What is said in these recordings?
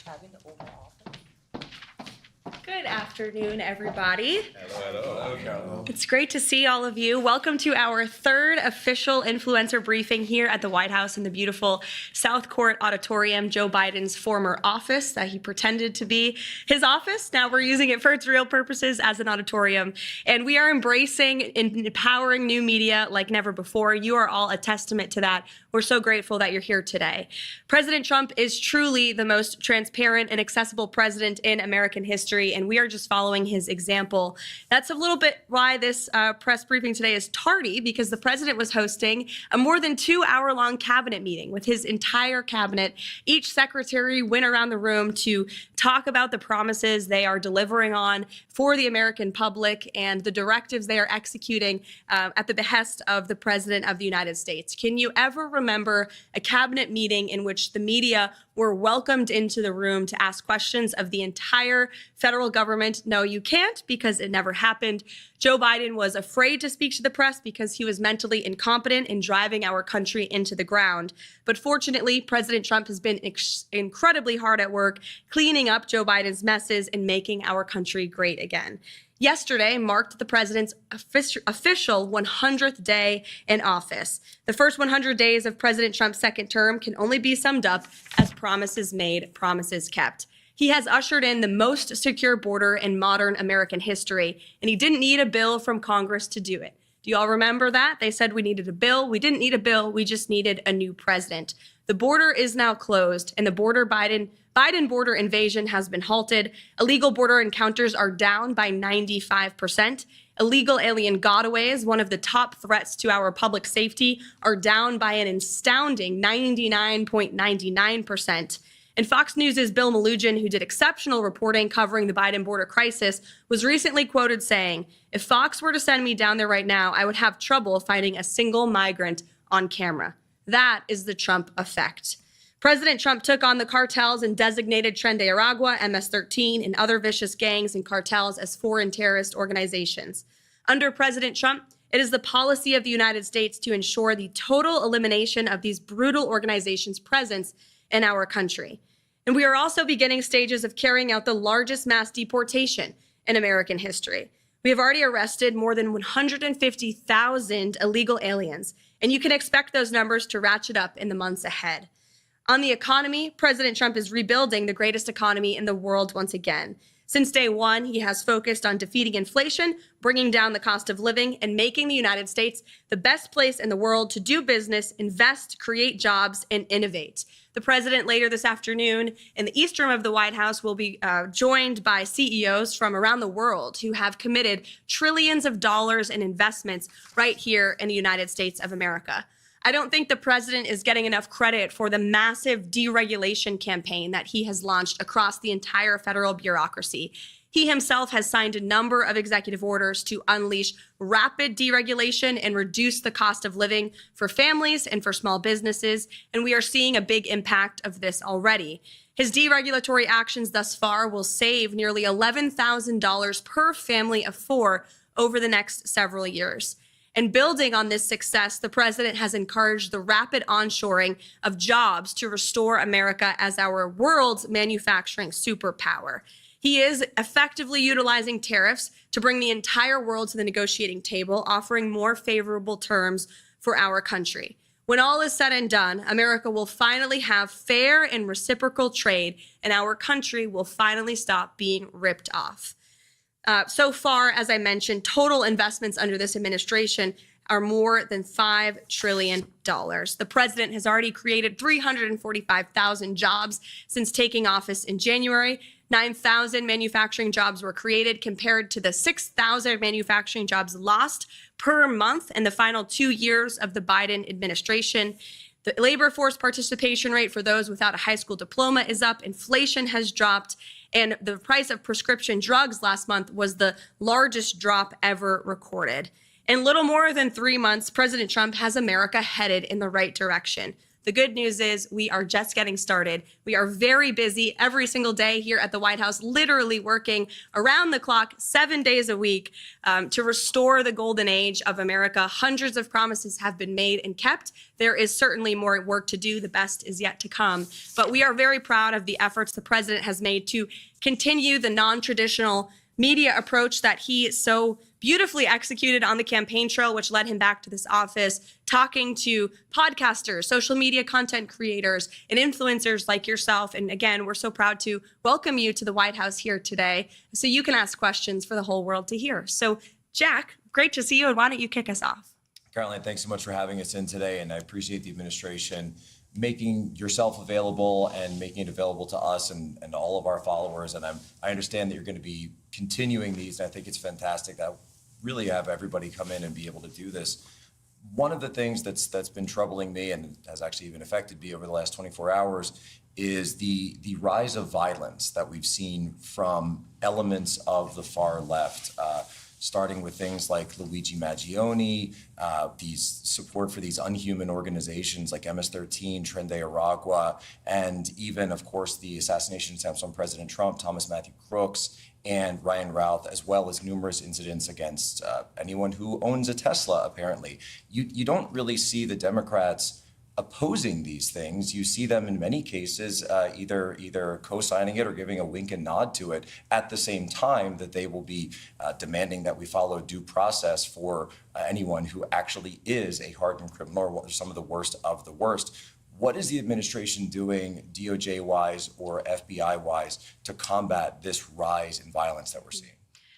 having the Oval Office. Good afternoon, everybody. Hello, Caroline. It's great to see all of you. Welcome to our third official influencer briefing here at the White House in the beautiful South Court Auditorium, Joe Biden's former office that he pretended to be his office. Now we're using it for its real purposes as an auditorium. And we are embracing and empowering new media like never before. You are all a testament to that. We're so grateful that you're here today. President Trump is truly the most transparent and accessible president in American history, and we are just following his example. That's a little bit why this press briefing today is tardy, because the president was hosting a more than 2-hour-long cabinet meeting with his entire cabinet. Each secretary went around the room to talk about the promises they are delivering on for the American public and the directives they are executing at the behest of the President of the United States. Can you ever remember a cabinet meeting in which the media were welcomed into the room to ask questions of the entire federal government? No, you can't, because it never happened. Joe Biden was afraid to speak to the press because he was mentally incompetent in driving our country into the ground. But fortunately, President Trump has been incredibly hard at work cleaning up Joe Biden's messes and making our country great again. Yesterday marked the president's official 100th day in office. The first 100 days of President Trump's second term can only be summed up as promises made, promises kept. He has ushered in the most secure border in modern American history, and he didn't need a bill from Congress to do it. Do you all remember that? They said we needed a bill. We didn't need a bill. We just needed a new president. The border is now closed, and the Biden border invasion has been halted. Illegal border encounters are down by 95%. Illegal alien gotaways, one of the top threats to our public safety, are down by an astounding 99.99%. And Fox News' Bill Melugin, who did exceptional reporting covering the Biden border crisis, was recently quoted saying, "If Fox were to send me down there right now, I would have trouble finding a single migrant on camera." That is the Trump effect. President Trump took on the cartels and designated Tren de Aragua, MS-13, and other vicious gangs and cartels as foreign terrorist organizations. Under President Trump, it is the policy of the United States to ensure the total elimination of these brutal organizations' presence in our country. And we are also beginning stages of carrying out the largest mass deportation in American history. We have already arrested more than 150,000 illegal aliens, and you can expect those numbers to ratchet up in the months ahead. On the economy, President Trump is rebuilding the greatest economy in the world once again. Since day one, he has focused on defeating inflation, bringing down the cost of living, and making the United States the best place in the world to do business, invest, create jobs, and innovate. The president later this afternoon in the East Room of the White House will be joined by CEOs from around the world who have committed trillions of dollars in investments right here in the United States of America. I don't think the president is getting enough credit for the massive deregulation campaign that he has launched across the entire federal bureaucracy. He himself has signed a number of executive orders to unleash rapid deregulation and reduce the cost of living for families and for small businesses, and we are seeing a big impact of this already. His deregulatory actions thus far will save nearly $11,000 per family of 4 over the next several years. And building on this success, the president has encouraged the rapid onshoring of jobs to restore America as our world's manufacturing superpower. He is effectively utilizing tariffs to bring the entire world to the negotiating table, offering more favorable terms for our country. When all is said and done, America will finally have fair and reciprocal trade, and our country will finally stop being ripped off. So far, as I mentioned, total investments under this administration are more than $5 trillion. The president has already created 345,000 jobs since taking office in January. 9,000 manufacturing jobs were created compared to the 6,000 manufacturing jobs lost per month in the final 2 years of the Biden administration. The labor force participation rate for those without a high school diploma is up. Inflation has dropped. And the price of prescription drugs last month was the largest drop ever recorded. In little more than 3 months, President Trump has America headed in the right direction. The good news is we are just getting started. We are very busy every single day here at the White House, literally working around the clock, 7 days a week, to restore the golden age of America. Hundreds of promises have been made and kept. There is certainly more work to do. The best is yet to come. But we are very proud of the efforts the president has made to continue the non-traditional media approach that he so beautifully executed on the campaign trail, which led him back to this office, talking to podcasters, social media content creators, and influencers like yourself. And again, we're so proud to welcome you to the White House here today so you can ask questions for the whole world to hear. So, Jack, great to see you, and why don't you kick us off? Caroline, thanks so much for having us in today, and I appreciate the administration making yourself available and making it available to us and all of our followers. And I understand that you're going to be continuing these, and I think it's fantastic that really have everybody come in and be able to do this. One of the things that's been troubling me and has actually even affected me over the last 24 hours is the rise of violence that we've seen from elements of the far left, starting with things like Luigi Maggioni, these support for these unhuman organizations like MS-13, Tren de Aragua, and even, of course, the assassination attempts on President Trump, Thomas Matthew Crooks, and Ryan Routh, as well as numerous incidents against anyone who owns a Tesla, apparently. You don't really see the Democrats opposing these things. You see them in many cases either co-signing it or giving a wink and nod to it at the same time that they will be demanding that we follow due process for anyone who actually is a hardened criminal or some of the worst of the worst. What is the administration doing, DOJ-wise or FBI-wise, to combat this rise in violence that we're seeing?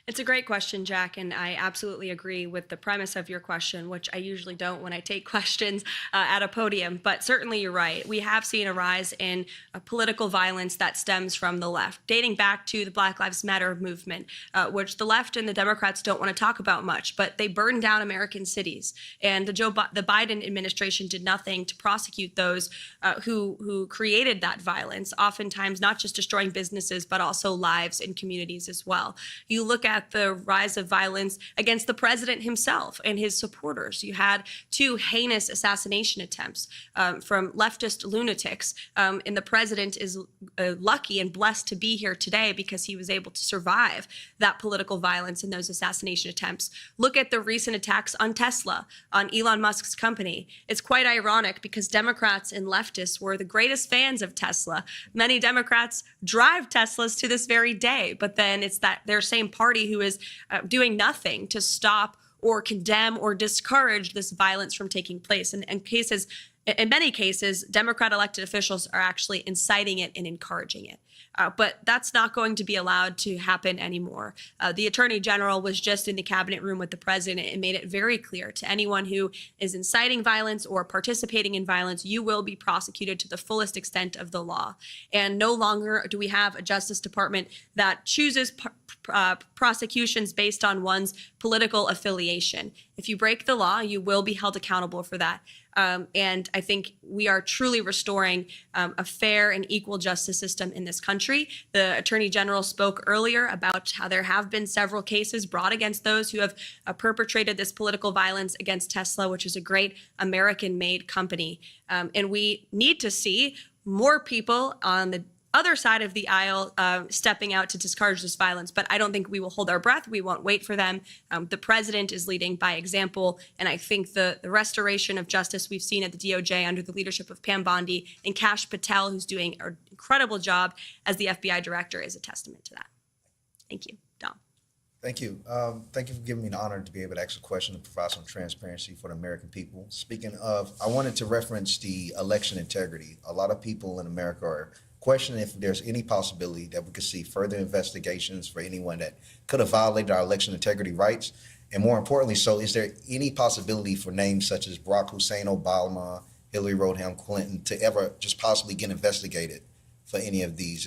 It's a great question, Jack, and I absolutely agree with the premise of your question, which I usually don't when I take questions at a podium, but certainly you're right. We have seen a rise in political violence that stems from the left, dating back to the Black Lives Matter movement, which the left and the Democrats don't want to talk about much, but they burned down American cities, and the Biden administration did nothing to prosecute those who created that violence, oftentimes not just destroying businesses, but also lives and communities as well. You look at the rise of violence against the president himself and his supporters. You had 2 heinous assassination attempts from leftist lunatics, and the president is lucky and blessed to be here today because he was able to survive that political violence and those assassination attempts. Look at the recent attacks on Tesla, on Elon Musk's company. It's quite ironic because Democrats and leftists were the greatest fans of Tesla. Many Democrats drive Teslas to this very day, but then it's that their same party who is doing nothing to stop or condemn or discourage this violence from taking place. And in many cases, Democrat elected officials are actually inciting it and encouraging it. But that's not going to be allowed to happen anymore. The Attorney General was just in the cabinet room with the president and made it very clear to anyone who is inciting violence or participating in violence, you will be prosecuted to the fullest extent of the law. And no longer do we have a Justice Department that chooses prosecutions based on one's political affiliation. If you break the law, you will be held accountable for that. And I think we are truly restoring a fair and equal justice system in this country. The Attorney General spoke earlier about how there have been several cases brought against those who have perpetrated this political violence against Tesla, which is a great American-made company. And we need to see more people on the other side of the aisle stepping out to discourage this violence. But I don't think we will hold our breath. We won't wait for them. The president is leading by example. And I think the restoration of justice we've seen at the DOJ under the leadership of Pam Bondi and Kash Patel, who's doing an incredible job as the FBI director, is a testament to that. Thank you. Dom. Thank you. Thank you for giving me the honor to be able to ask a question and provide some transparency for the American people. Speaking of, I wanted to reference the election integrity. A lot of people in America are questioning if there's any possibility that we could see further investigations for anyone that could have violated our election integrity rights. And more importantly, so is there any possibility for names such as Barack Hussein Obama, Hillary Rodham Clinton to ever just possibly get investigated for any of these,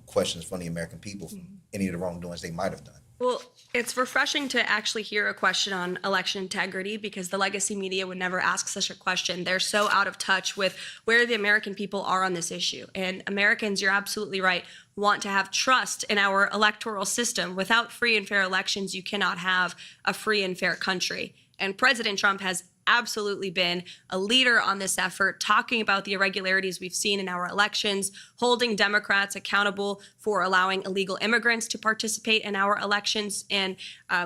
questions from the American people, for any of the wrongdoings they might have done? Well, it's refreshing to actually hear a question on election integrity because the legacy media would never ask such a question. They're so out of touch with where the American people are on this issue. And Americans, you're absolutely right, want to have trust in our electoral system. Without free and fair elections, you cannot have a free and fair country. And President Trump has absolutely been a leader on this effort, talking about the irregularities we've seen in our elections, holding Democrats accountable for allowing illegal immigrants to participate in our elections. And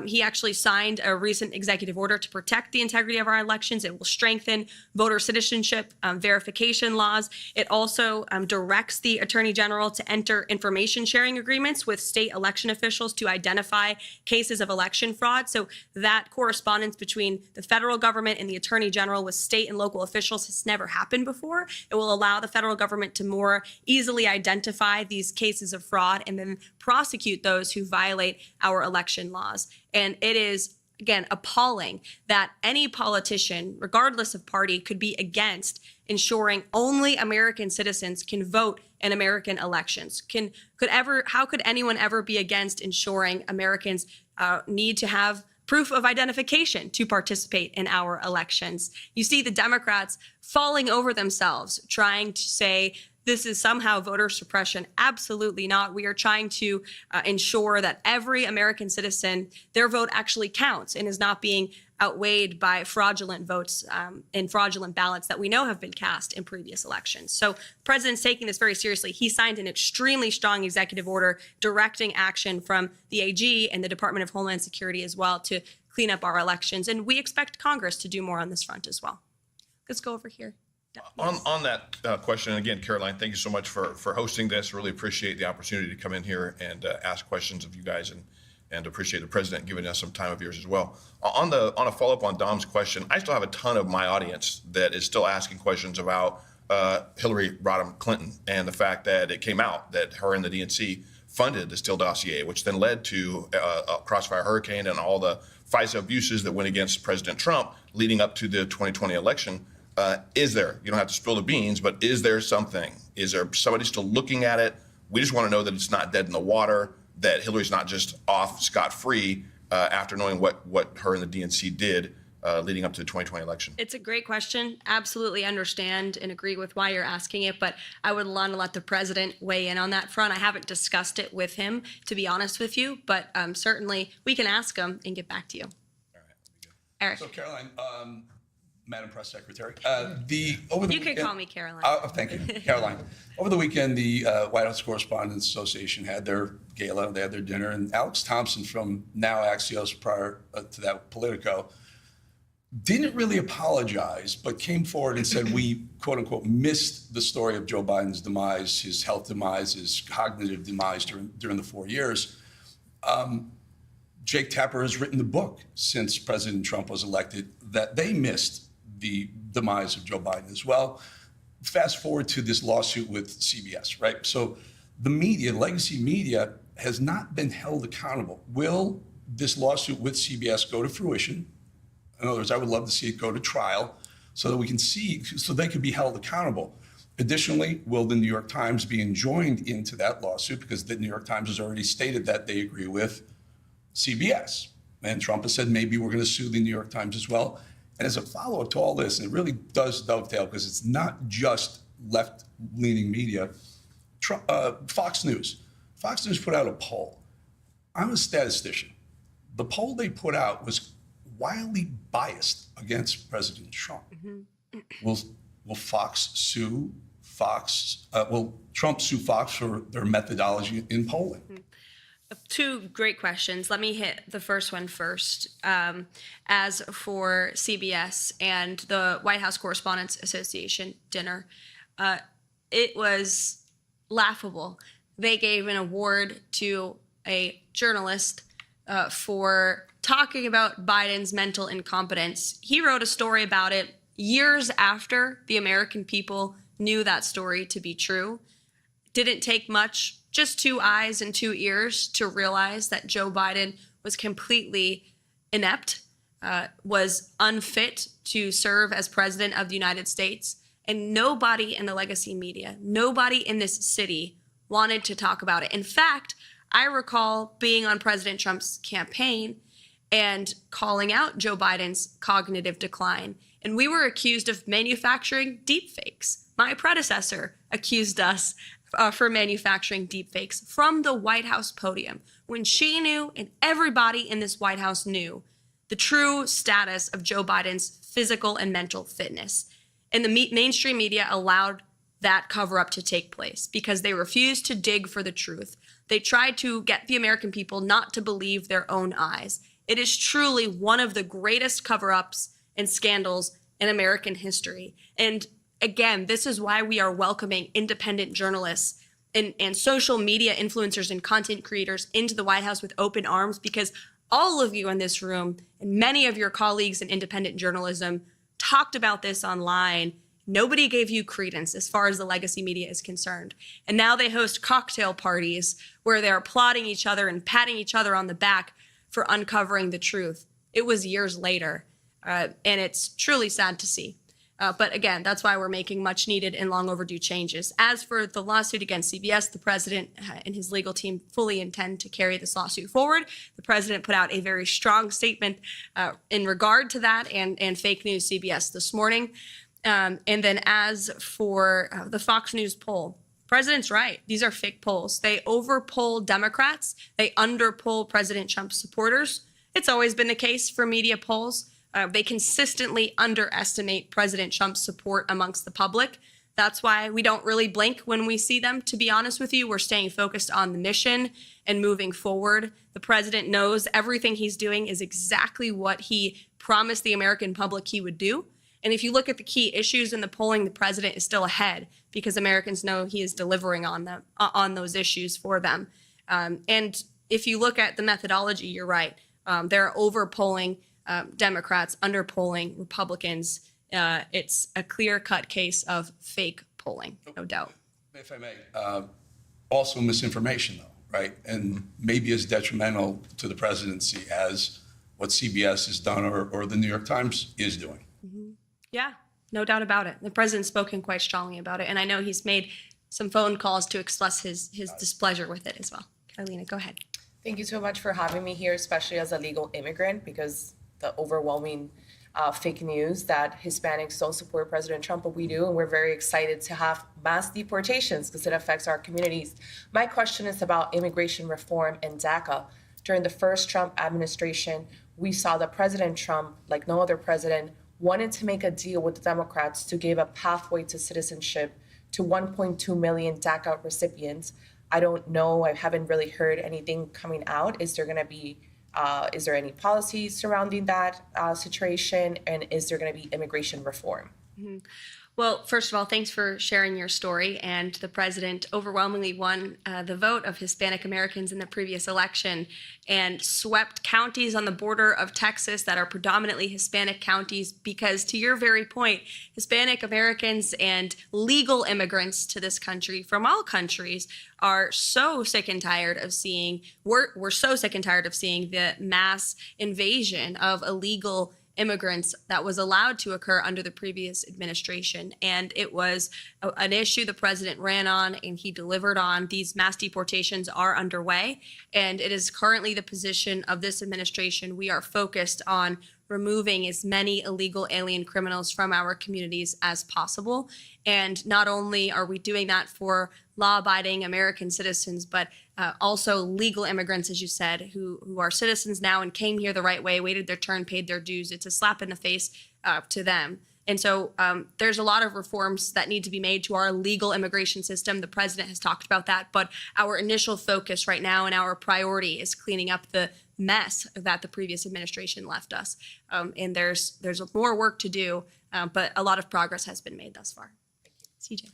he actually signed a recent executive order to protect the integrity of our elections. It will strengthen voter citizenship verification laws. It also directs the Attorney General to enter information sharing agreements with state election officials to identify cases of election fraud. So that correspondence between the federal government and the Attorney General with state and local officials has never happened before. It will allow the federal government to more easily identify these cases of fraud and then prosecute those who violate our election laws. And it is, again, appalling that any politician, regardless of party, could be against ensuring only American citizens can vote in American elections. How could anyone ever be against ensuring Americans need to have proof of identification to participate in our elections? You see the Democrats falling over themselves, trying to say this is somehow voter suppression. Absolutely not. We are trying to ensure that every American citizen, their vote actually counts and is not being outweighed by fraudulent votes and fraudulent ballots that we know have been cast in previous elections. So the president's taking this very seriously. He signed an extremely strong executive order directing action from the AG and the Department of Homeland Security as well to clean up our elections. And we expect Congress to do more on this front as well. Let's go over here. On that question, and again, Karoline, thank you so much for hosting this. Really appreciate the opportunity to come in here and ask questions of you guys, and appreciate the president giving us some time of yours as well. On a follow-up on Dom's question, I still have a ton of my audience that is still asking questions about Hillary Rodham Clinton and the fact that it came out that her and the DNC funded the Steele dossier, which then led to a Crossfire Hurricane and all the FISA abuses that went against President Trump leading up to the 2020 election. Is there, you don't have to spill the beans, but is there something? Is there somebody still looking at it? We just want to know that it's not dead in the water, that Hillary's not just off scot-free after knowing what her and the DNC did leading up to the 2020 election. It's a great question. Absolutely understand and agree with why you're asking it, but I would want to let the president weigh in on that front. I haven't discussed it with him, to be honest with you, but certainly we can ask him and get back to you. All right, Eric. So Caroline, Madam Press Secretary, You can call me Caroline. Thank you, Caroline. Over the weekend, the White House Correspondents Association had their gala, they had their dinner, and Alex Thompson from now Axios, prior to that Politico, didn't really apologize, but came forward and said we, quote unquote, missed the story of Joe Biden's demise, his health demise, his cognitive demise during the 4 years. Jake Tapper has written the book since President Trump was elected that they missed the demise of Joe Biden as well. Fast forward to this lawsuit with CBS, right? So the media, legacy media, has not been held accountable. Will this lawsuit with CBS go to fruition? In other words, I would love to see it go to trial so that we can see, so they can be held accountable. Additionally, will the New York Times be enjoined into that lawsuit, because the New York Times has already stated that they agree with CBS. And Trump has said maybe we're going to sue the New York Times as well. And as a follow-up to all this, and it really does dovetail because it's not just left-leaning media, Fox News put out a poll. I'm a statistician. The poll they put out was wildly biased against President Trump. Mm-hmm. Will Fox sue Fox? Will Trump sue Fox for their methodology in polling? Mm-hmm. Two great questions. Let me hit the first one first. As for CBS and the White House Correspondents Association dinner, it was laughable. They gave an award to a journalist for talking about Biden's mental incompetence. He wrote a story about it years after the American people knew that story to be true. Didn't take much, just 2 eyes and 2 ears to realize that Joe Biden was completely inept, was unfit to serve as president of the United States. And nobody in the legacy media, nobody in this city wanted to talk about it. In fact, I recall being on President Trump's campaign and calling out Joe Biden's cognitive decline. And we were accused of manufacturing deepfakes. My predecessor accused us for manufacturing deepfakes from the White House podium, when she knew and everybody in this White House knew the true status of Joe Biden's physical and mental fitness. And the mainstream media allowed that cover-up to take place because they refused to dig for the truth. They tried to get the American people not to believe their own eyes. It is truly one of the greatest cover-ups and scandals in American history. And again, this is why we are welcoming independent journalists and social media influencers and content creators into the White House with open arms, because all of you in this room and many of your colleagues in independent journalism talked about this online. Nobody gave you credence as far as the legacy media is concerned. And now they host cocktail parties where they're applauding each other and patting each other on the back for uncovering the truth. It was years later, and it's truly sad to see. But again, that's why we're making much needed and long overdue changes. As for the lawsuit against CBS, the president and his legal team fully intend to carry this lawsuit forward. The president put out a very strong statement in regard to that and fake news CBS this morning. And then as for the Fox News poll, president's right. These are fake polls. They overpoll Democrats. They underpoll President Trump's supporters. It's always been the case for media polls. They consistently underestimate President Trump's support amongst the public. That's why we don't really blink when we see them, to be honest with you. We're staying focused on the mission and moving forward. The president knows everything he's doing is exactly what he promised the American public he would do. And if you look at the key issues in the polling, the president is still ahead because Americans know he is delivering on them, on those issues for them. And if you look at the methodology, you're right. They're overpolling Democrats, underpolling Republicans. It's a clear-cut case of fake polling, no doubt. If I may, also misinformation, though, right? And maybe as detrimental to the presidency as what CBS has done or the New York Times is doing. Mm-hmm. Yeah, no doubt about it. The president's spoken quite strongly about it, and I know he's made some phone calls to express his displeasure with it as well. Karoline, go ahead. Thank you so much for having me here, especially as a legal immigrant, because the overwhelming fake news that Hispanics don't support President Trump, but we do, and we're very excited to have mass deportations because it affects our communities. My question is about immigration reform and DACA. During the first Trump administration, we saw that President Trump, like no other president, wanted to make a deal with the Democrats to give a pathway to citizenship to 1.2 million DACA recipients. I don't know, I haven't really heard anything coming out. Is there any policy surrounding that situation? And is there going to be immigration reform? Mm-hmm. Well, first of all, thanks for sharing your story. And the president overwhelmingly won the vote of Hispanic Americans in the previous election and swept counties on the border of Texas that are predominantly Hispanic counties because, to your very point, Hispanic Americans and legal immigrants to this country from all countries are so sick and tired of seeing, we're so sick and tired of seeing the mass invasion of illegal immigrants that was allowed to occur under the previous administration. And it was an issue the president ran on and he delivered on. These mass deportations are underway, and it is currently the position of this administration. We are focused on removing as many illegal alien criminals from our communities as possible. And not only are we doing that for law-abiding American citizens, but also legal immigrants, as you said, who are citizens now and came here the right way, waited their turn, paid their dues. It's a slap in the face to them. And so there's a lot of reforms that need to be made to our legal immigration system. The president has talked about that, but our initial focus right now and our priority is cleaning up the mess that the previous administration left us. And there's more work to do, but a lot of progress has been made thus far. CJ.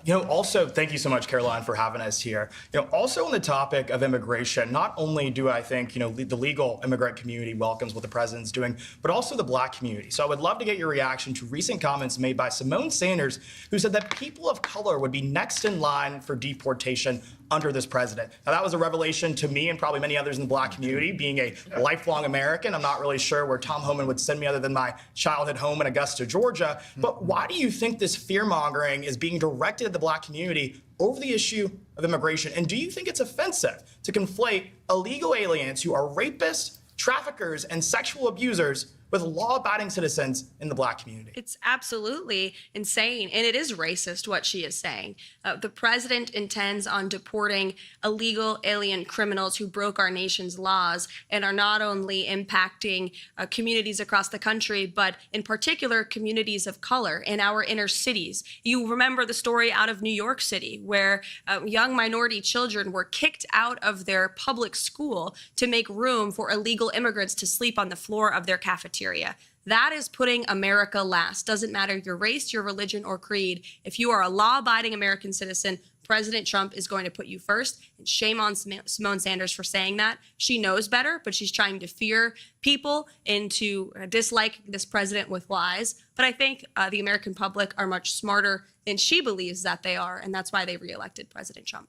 Yeah, also, thank you so much, Karoline, for having us here. Also on the topic of immigration, not only do I think, the legal immigrant community welcomes what the president's doing, but also the Black community. So I would love to get your reaction to recent comments made by Simone Sanders, who said that people of color would be next in line for deportation under this president. Now, that was a revelation to me and probably many others in the Black community. Being a lifelong American, I'm not really sure where Tom Homan would send me other than my childhood home in Augusta, Georgia. But why do you think this fear-mongering is being directed at the Black community over the issue of immigration? And do you think it's offensive to conflate illegal aliens who are rapists, traffickers, and sexual abusers with law-abiding citizens in the Black community. It's absolutely insane, and it is racist what she is saying. The president intends on deporting illegal alien criminals who broke our nation's laws and are not only impacting communities across the country, but in particular communities of color in our inner cities. You remember the story out of New York City where young minority children were kicked out of their public school to make room for illegal immigrants to sleep on the floor of their cafeteria. That is putting America last. Doesn't matter your race, your religion, or creed. If you are a law-abiding American citizen, President Trump is going to put you first. And shame on Simone Sanders for saying that. She knows better, but she's trying to fear people into disliking this president with lies. But I think the American public are much smarter than she believes that they are, and that's why they reelected President Trump.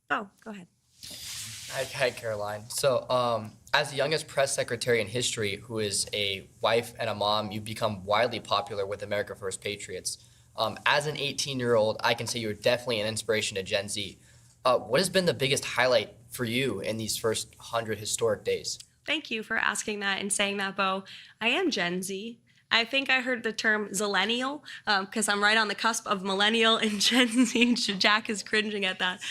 Oh, go ahead. Hi, Caroline. So, as the youngest press secretary in history who is a wife and a mom, you've become widely popular with America First Patriots. As an 18-year-old, I can say you're definitely an inspiration to Gen Z. What has been the biggest highlight for you in these first 100 historic days? Thank you for asking that and saying that, Bo. I am Gen Z. I think I heard the term zillennial because I'm right on the cusp of millennial and Gen Z. Jack is cringing at that.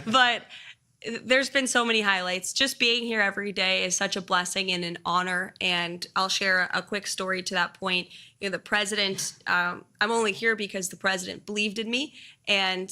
But there's been so many highlights. Just being here every day is such a blessing and an honor. And I'll share a quick story to that point. You know, the president, I'm only here because the president believed in me and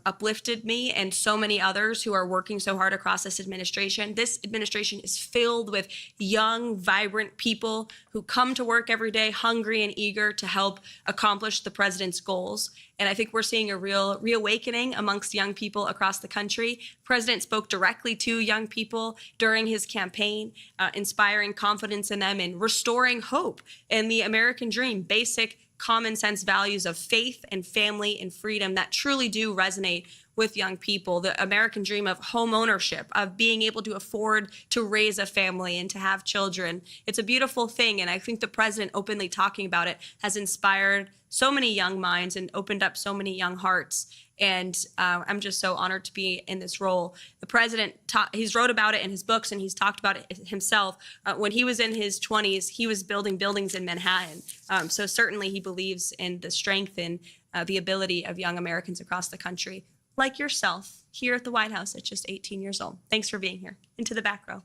uplifted me and so many others who are working so hard across this administration. This administration is filled with young, vibrant people who come to work every day hungry and eager to help accomplish the president's goals. And I think we're seeing a real reawakening amongst young people across the country. The president spoke directly to young people during his campaign, inspiring confidence in them and restoring hope in the American dream, basic common sense values of faith and family and freedom that truly do resonate with young people. The American dream of home ownership, of being able to afford to raise a family and to have children. It's a beautiful thing. And I think the president openly talking about it has inspired so many young minds and opened up so many young hearts. And I'm just so honored to be in this role. The president, he's wrote about it in his books and he's talked about it himself. When he was in his 20s, he was building buildings in Manhattan. So certainly he believes in the strength and the ability of young Americans across the country, like yourself, here at the White House at just 18 years old. Thanks for being here. Into the back row.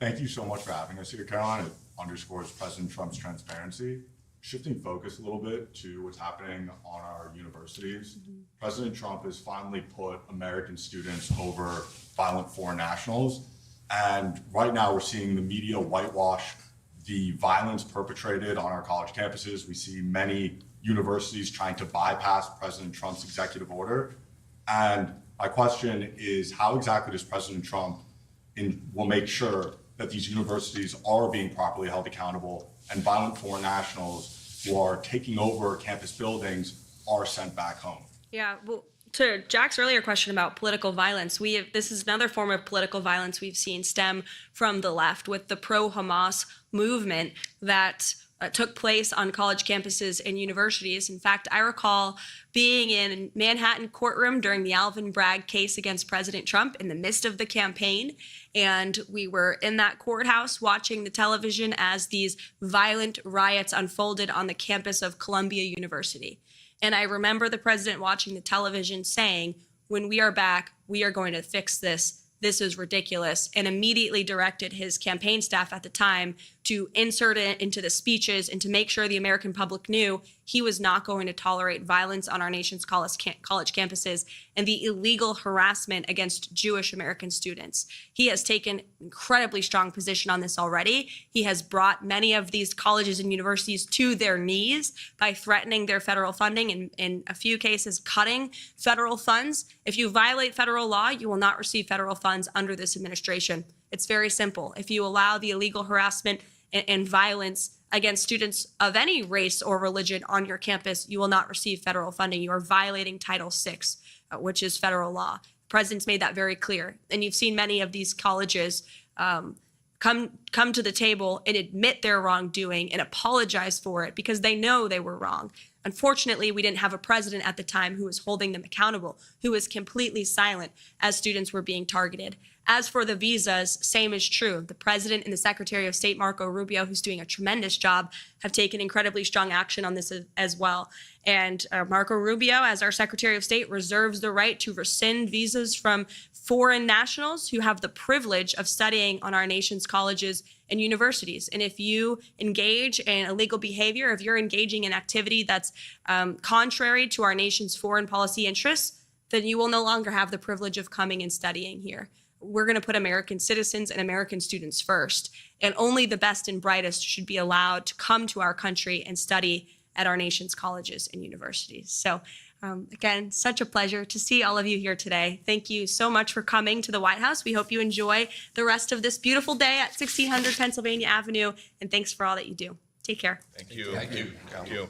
Thank you so much for having us here, Caroline. It underscores President Trump's transparency. Shifting focus a little bit to what's happening on our universities, President Trump has finally put American students over violent foreign nationals. And right now we're seeing the media whitewash the violence perpetrated on our college campuses. We see many universities trying to bypass President Trump's executive order. And my question is, how exactly does President Trump will make sure that these universities are being properly held accountable and violent foreign nationals who are taking over campus buildings are sent back home? Yeah, well, to Jack's earlier question about political violence, this is another form of political violence we've seen stem from the left with the pro-Hamas movement that took place on college campuses and universities. In fact, I recall being in Manhattan courtroom during the Alvin Bragg case against President Trump in the midst of the campaign. And we were in that courthouse watching the television as these violent riots unfolded on the campus of Columbia University. And I remember the president watching the television saying, when we are back, we are going to fix this. This is ridiculous, and immediately directed his campaign staff at the time to insert it into the speeches and to make sure the American public knew he was not going to tolerate violence on our nation's college campuses and the illegal harassment against Jewish American students. He has taken incredibly strong position on this already. He has brought many of these colleges and universities to their knees by threatening their federal funding and in a few cases cutting federal funds. If you violate federal law, you will not receive federal funds under this administration. It's very simple. If you allow the illegal harassment and violence against students of any race or religion on your campus, you will not receive federal funding. You are violating Title VI, which is federal law. The president's made that very clear. And you've seen many of these colleges come to the table and admit their wrongdoing and apologize for it because they know they were wrong. Unfortunately, we didn't have a president at the time who was holding them accountable, who was completely silent as students were being targeted. As for the visas, same is true. The president and the Secretary of State, Marco Rubio, who's doing a tremendous job, have taken incredibly strong action on this as well. And Marco Rubio, as our Secretary of State, reserves the right to rescind visas from foreign nationals who have the privilege of studying on our nation's colleges and universities. And if you engage in illegal behavior, if you're engaging in activity that's contrary to our nation's foreign policy interests, then you will no longer have the privilege of coming and studying here. We're going to put American citizens and American students first, and only the best and brightest should be allowed to come to our country and study at our nation's colleges and universities. So again, such a pleasure to see all of you here today. Thank you so much for coming to the White House. We hope you enjoy the rest of this beautiful day at 1600 Pennsylvania Avenue, and thanks for all that you do. Take care. Thank you. Thank you. Thank you.